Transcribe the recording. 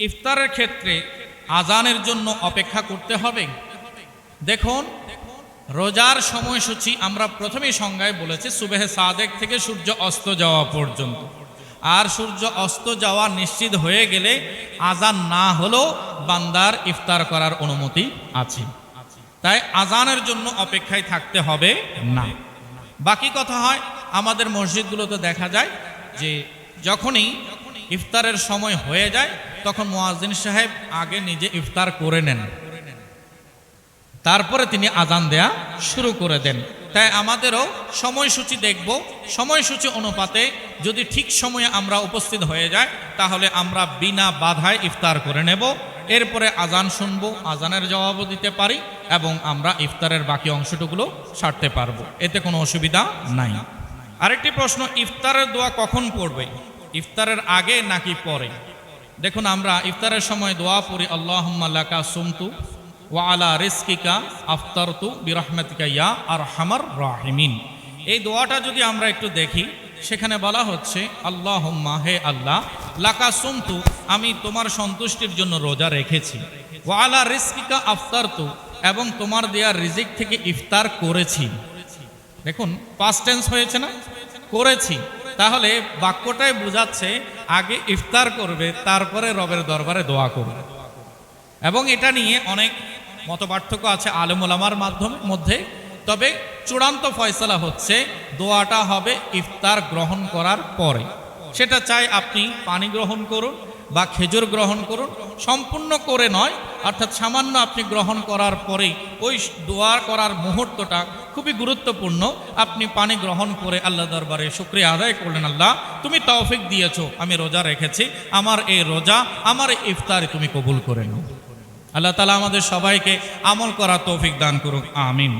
ইফতারের ক্ষেত্রে আজানের জন্য অপেক্ষা করতে হবে। দেখুন, রোজার সময়সূচি আমরা প্রথমেই সংজ্ঞায় বলেছি সুবহে সাদেক থেকে সূর্য অস্ত যাওয়া পর্যন্ত। আর সূর্য অস্ত যাওয়া নিশ্চিত হয়ে গেলে আজান না হলেও বান্দার ইফতার করার অনুমতি আছে। তাই আজানের জন্য অপেক্ষায় থাকতে হবে না। বাকি কথা হয়, আমাদের মসজিদগুলোতে দেখা যায় যে যখনই ইফতারের সময় হয়ে যায় তখন মুয়াজ্জিন সাহেব আগে নিজে ইফতার করে নেন, তারপরে তিনি আজান দেয়া শুরু করে দেন। তাই আমাদেরও সময়সূচি দেখব, সময়সূচি অনুপাতে যদি ঠিক সময়ে আমরা উপস্থিত হয়ে যাই তাহলে আমরা বিনা বাধায় ইফতার করে নেব। এরপরে আজান শুনবো, আজানের জবাবও দিতে পারি এবং আমরা ইফতারের বাকি অংশটুকুলো সারতে পারবো, এতে কোনো অসুবিধা নাই। আরেকটি প্রশ্ন, ইফতারের দোয়া কখন পড়বে? ইফতারের আগে নাকি পরে? দেখুন, আমরা ইফতারের সময় দোয়া পড়ি আল্লাহুম্মা লাকা সুমতু ওয়া আলা রিজকিকা আফতারতু বিরহমাতিকা ইয়া আরহামার রাহিমিন। এই দোয়াটা যদি আমরা একটু দেখি, সেখানে বলা হচ্ছে আল্লাহুম্মা, হে আল্লাহ, লাকা সুমতু, আমি তোমার সন্তুষ্টির জন্য রোজা রেখেছি, ওয়া আলা রিজকিকা আফতারতু, এবং তোমার দেয়া রিজিক থেকে ইফতার করেছি। দেখুন, পাস্ট টেন্স হয়েছে না, করেছি। তাহলে বাক্যটাই বোঝাচ্ছে আগে ইফতার করবে, তারপরে রবের দরবারে দোয়া করবে। এবং এটা নিয়ে অনেক মতপার্থক্য আছে আলেম ওলামার মধ্যে, তবে চূড়ান্ত ফয়সালা হচ্ছে দোয়াটা হবে ইফতার গ্রহণ করার পরে। সেটা চাই আপনি পানি গ্রহণ করুন বা খেজুর গ্রহণ করুন, সম্পূর্ণ করে নয়, অর্থাৎ সামান্য আপনি গ্রহণ করার পরে ওই দোয়া করার মুহূর্তটা খুবই গুরুত্বপূর্ণ। আপনি পানি গ্রহণ করে আল্লাহ দরবারে শুকরিয়া আদায় করলেন, আল্লাহ তুমি তৌফিক দিয়েছো, আমি রোজা রেখেছি, আমার এই রোজা, আমার এই ইফতার তুমি কবুল করে নাও। আল্লাহ তাআলা আমাদের সবাইকে আমল করার তৌফিক দান করুক, আমিন।